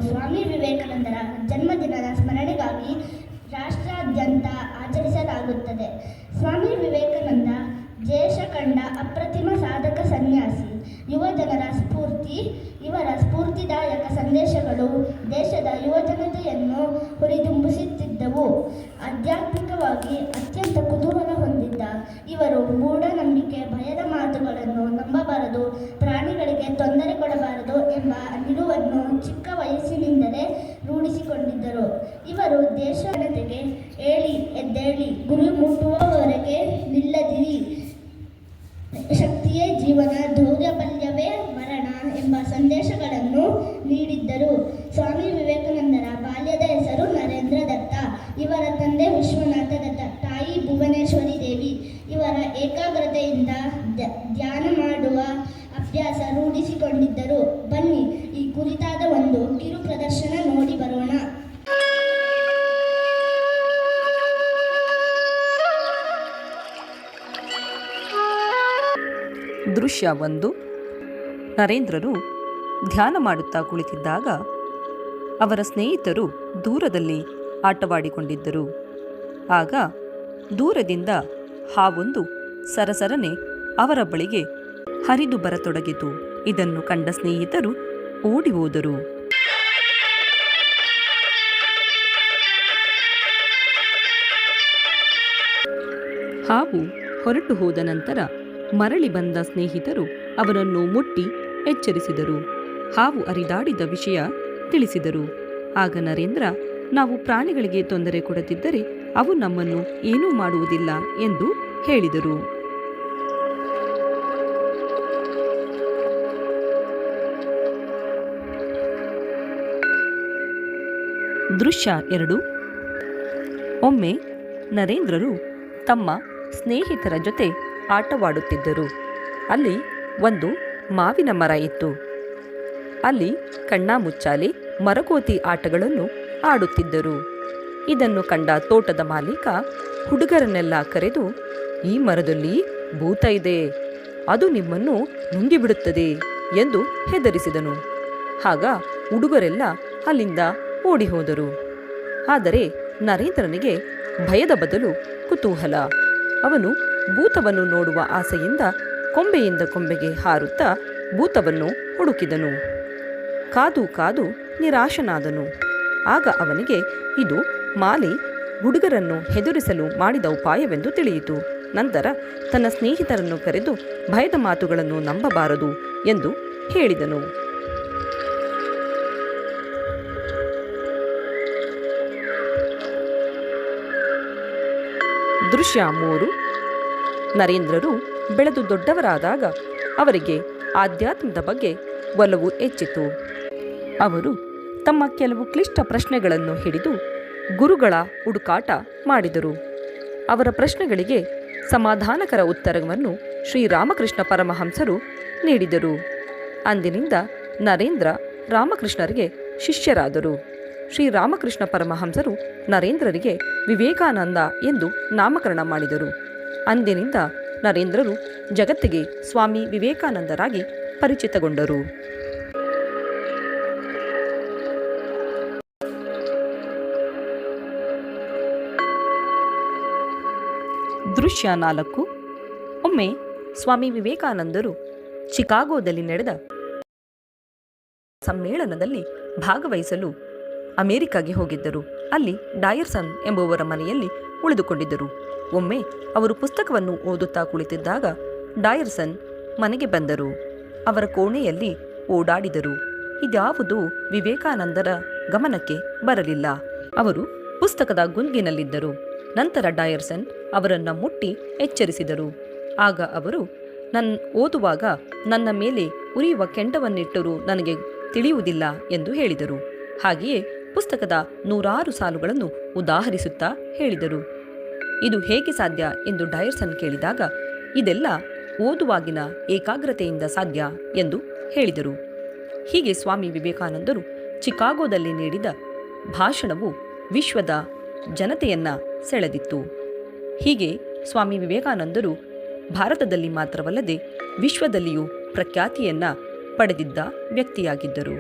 ಸ್ವಾಮಿ ವಿವೇಕಾನಂದರ ಜನ್ಮದಿನದ ಸ್ಮರಣೆಗಾಗಿ ರಾಷ್ಟ್ರಾದ್ಯಂತ ಆಚರಿಸಲಾಗುತ್ತದೆ. ಸ್ವಾಮಿ ವಿವೇಕಾನಂದ ದೇಶ ಕಂಡ ಅಪ್ರತಿಮ ಸಾಧಕ ಸನ್ಯಾಸಿ, ಯುವಜನರ ಸ್ಫೂರ್ತಿ. ಇವರ ಸ್ಫೂರ್ತಿದಾಯಕ ಸಂದೇಶಗಳು ದೇಶದ ಯುವಜನತೆಯನ್ನು ಹುರಿದುಂಬಿಸುತ್ತಿದ್ದವು. ಆಧ್ಯಾತ್ಮಿಕವಾಗಿ ಅತ್ಯಂತ ಕುತೂಹಲ ಹೊಂದಿದ್ದ ಇವರು ಮೂಢನಂಬಿಕೆ, ಭಯದ ಮಾತುಗಳನ್ನು ನಂಬಬಾರದು, ಪ್ರಾಣಿಗಳಿಗೆ ತೊಂದರೆ ಕೊಡಬಾರದು ಎಂಬ ನಿಲುವನ್ನು ಚಿಕ್ಕ ವಯಸ್ಸಿನಿಂದಲೇ ರೂಢಿಸಿಕೊಂಡಿದ್ದರು. ಇವರು ದೇಶ ಜನತೆಗೆ ಏಳಿ ಎದ್ದೇಳಿ, ಗುರಿ ಮುಟ್ಟುವವರೆಗೆ ನಿಲ್ಲದಿರಿ, ಶಕ್ತಿಯೇ ಜೀವನ, ಧೈರ್ಯಬಲ್ಯವೇ ಮರಣ ಎಂಬ ಸಂದೇಶಗಳನ್ನು ನೀಡಿದ್ದರು. ಸ್ವಾಮಿ ವಿವೇಕಾನಂದರ ಬಾಲ್ಯದ ಹೆಸರು ನರೇಂದ್ರ ದತ್ತ. ಇವರ ತಂದೆ ವಿಶ್ವನಾಥ ದತ್ತ, ತಾಯಿ ಭುವನೇಶ್ವರಿ ದೇವಿ. ಇವರ ಏಕಾಗ್ರತೆಯಿಂದ ಧ್ಯಾನ ಮಾಡುವ ಅಭ್ಯಾಸ ರೂಢಿಸಿಕೊಂಡಿದ್ದರು. ಬನ್ನಿ ಈ ಕುರಿತಾದ ಒಂದು ಕಿರು ಪ್ರದರ್ಶನ ನೋಡಿ ಬರೋಣ. ದೃಶ್ಯ 1. ನರೇಂದ್ರರು ಧ್ಯಾನ ಮಾಡುತ್ತಾ ಕುಳಿತಿದ್ದಾಗ ಅವರ ಸ್ನೇಹಿತರು ದೂರದಲ್ಲಿ ಆಟವಾಡಿಕೊಂಡಿದ್ದರು. ಆಗ ದೂರದಿಂದ ಹಾವೊಂದು ಸರಸರನೆ ಅವರ ಬಳಿಗೆ ಹರಿದು ಬರತೊಡಗಿತು. ಇದನ್ನು ಕಂಡ ಸ್ನೇಹಿತರು ಓಡಿ ಹೋದರು. ಹಾವು ಹೊರಟು ಹೋದ ನಂತರ ಮರಳಿ ಬಂದ ಸ್ನೇಹಿತರು ಅವರನ್ನು ಮುಟ್ಟಿ ಎಚ್ಚರಿಸಿದರು. ಹಾವು ಹರಿದಾಡಿದ ವಿಷಯ ತಿಳಿಸಿದರು. ಆಗ ನರೇಂದ್ರ, ನಾವು ಪ್ರಾಣಿಗಳಿಗೆ ತೊಂದರೆ ಕೊಡದಿದ್ದರೆ ಅವು ನಮ್ಮನ್ನು ಏನೂ ಮಾಡುವುದಿಲ್ಲ ಎಂದು ಹೇಳಿದರು. ದೃಶ್ಯ 2. ಒಮ್ಮೆ ನರೇಂದ್ರರು ತಮ್ಮ ಸ್ನೇಹಿತರ ಜೊತೆ ಆಟವಾಡುತ್ತಿದ್ದರು. ಅಲ್ಲಿ ಒಂದು ಮಾವಿನ ಮರ ಇತ್ತು. ಅಲ್ಲಿ ಕಣ್ಣಾಮುಚ್ಚಾಲೆ, ಮರಕೋತಿ ಆಟಗಳನ್ನು ಆಡುತ್ತಿದ್ದರು. ಇದನ್ನು ಕಂಡ ತೋಟದ ಮಾಲೀಕ ಹುಡುಗರನ್ನೆಲ್ಲ ಕರೆದು, ಈ ಮರದಲ್ಲಿ ಭೂತ ಇದೆ, ಅದು ನಿಮ್ಮನ್ನು ನುಂಗಿಬಿಡುತ್ತದೆ ಎಂದು ಹೆದರಿಸಿದನು. ಆಗ ಹುಡುಗರೆಲ್ಲ ಅಲ್ಲಿಂದ ಓಡಿ ಹೋದರು. ಆದರೆ ನರೇಂದ್ರನಿಗೆ ಭಯದ ಬದಲು ಕುತೂಹಲ. ಅವನು ಭೂತವನ್ನು ನೋಡುವ ಆಸೆಯಿಂದ ಕೊಂಬೆಯಿಂದ ಕೊಂಬೆಗೆ ಹಾರುತ್ತಾ ಭೂತವನ್ನು ಹುಡುಕಿದನು. ಕಾದು ಕಾದು ನಿರಾಶನಾದನು. ಆಗ ಅವನಿಗೆ ಇದು ಮಾಲಿ ಹುಡುಗರನ್ನು ಹೆದರಿಸಲು ಮಾಡಿದ ಉಪಾಯವೆಂದು ತಿಳಿಯಿತು. ನಂತರ ತನ್ನ ಸ್ನೇಹಿತರನ್ನು ಕರೆದು ಭಯದ ಮಾತುಗಳನ್ನು ನಂಬಬಾರದು ಎಂದು ಹೇಳಿದನು. ದೃಶ್ಯ 3. ನರೇಂದ್ರರು ಬೆಳೆದು ದೊಡ್ಡವರಾದಾಗ ಅವರಿಗೆ ಆಧ್ಯಾತ್ಮದ ಬಗ್ಗೆ ಒಲವು ಹೆಚ್ಚಿತು. ಅವರು ತಮ್ಮ ಕೆಲವು ಕ್ಲಿಷ್ಟ ಪ್ರಶ್ನೆಗಳನ್ನು ಹಿಡಿದು ಗುರುಗಳ ಹುಡುಕಾಟ ಮಾಡಿದರು. ಅವರ ಪ್ರಶ್ನೆಗಳಿಗೆ ಸಮಾಧಾನಕರ ಉತ್ತರವನ್ನು ಶ್ರೀರಾಮಕೃಷ್ಣ ಪರಮಹಂಸರು ನೀಡಿದರು. ಅಂದಿನಿಂದ ನರೇಂದ್ರ ರಾಮಕೃಷ್ಣರಿಗೆ ಶಿಷ್ಯರಾದರು. ಶ್ರೀರಾಮಕೃಷ್ಣ ಪರಮಹಂಸರು ನರೇಂದ್ರರಿಗೆ ವಿವೇಕಾನಂದ ಎಂದು ನಾಮಕರಣ ಮಾಡಿದರು. ಅಂದಿನಿಂದ ನರೇಂದ್ರರು ಜಗತ್ತಿಗೆ ಸ್ವಾಮಿ ವಿವೇಕಾನಂದರಾಗಿ ಪರಿಚಿತಗೊಂಡರು. ದೃಶ್ಯ 4. ಒಮ್ಮೆ ಸ್ವಾಮಿ ವಿವೇಕಾನಂದರು ಚಿಕಾಗೋದಲ್ಲಿ ನಡೆದ ಸಮ್ಮೇಳನದಲ್ಲಿ ಭಾಗವಹಿಸಲು ಅಮೆರಿಕಾಗೆ ಹೋಗಿದ್ದರು. ಅಲ್ಲಿ ಡಯರ್ಸನ್ ಎಂಬುವರ ಮನೆಯಲ್ಲಿ ಉಳಿದುಕೊಂಡಿದ್ದರು. ಒಮ್ಮೆ ಅವರು ಪುಸ್ತಕವನ್ನು ಓದುತ್ತಾ ಕುಳಿತಿದ್ದಾಗ ಡಯರ್ಸನ್ ಮನೆಗೆ ಬಂದರು. ಅವರ ಕೋಣೆಯಲ್ಲಿ ಓಡಾಡಿದರು. ಇದ್ಯಾವುದೂ ವಿವೇಕಾನಂದರ ಗಮನಕ್ಕೆ ಬರಲಿಲ್ಲ. ಅವರು ಪುಸ್ತಕದ ಗುಂಗಿನಲ್ಲಿದ್ದರು. ನಂತರ ಡಯರ್ಸನ್ ಅವರನ್ನು ಮುಟ್ಟಿ ಎಚ್ಚರಿಸಿದರು. ಆಗ ಅವರು, ಓದುವಾಗ ನನ್ನ ಮೇಲೆ ಉರಿಯುವ ಕೆಂಡವನ್ನಿಟ್ಟರೂ ನನಗೆ ತಿಳಿಯುವುದಿಲ್ಲ ಎಂದು ಹೇಳಿದರು. ಹಾಗೆಯೇ ಪುಸ್ತಕದ 106 ಸಾಲುಗಳನ್ನು ಉದಾಹರಿಸುತ್ತಾ ಹೇಳಿದರು. ಇದು ಹೇಗೆ ಸಾಧ್ಯ ಎಂದು ಡಯರ್ಸನ್ ಕೇಳಿದಾಗ, ಇದೆಲ್ಲ ಓದುವಾಗಿನ ಏಕಾಗ್ರತೆಯಿಂದ ಸಾಧ್ಯ ಎಂದು ಹೇಳಿದರು. ಹೀಗೆ ಸ್ವಾಮಿ ವಿವೇಕಾನಂದರು ಚಿಕಾಗೋದಲ್ಲಿ ನೀಡಿದ ಭಾಷಣವು ವಿಶ್ವದ ಜನತೆಯನ್ನ ಸೆಳೆದಿತ್ತು. ಹೀಗೆ ಸ್ವಾಮಿ ವಿವೇಕಾನಂದರು ಭಾರತದಲ್ಲಿ ಮಾತ್ರವಲ್ಲದೆ ವಿಶ್ವದಲ್ಲಿಯೂ ಪ್ರಖ್ಯಾತಿಯನ್ನ ಪಡೆದಿದ್ದ ವ್ಯಕ್ತಿಯಾಗಿದ್ದರು.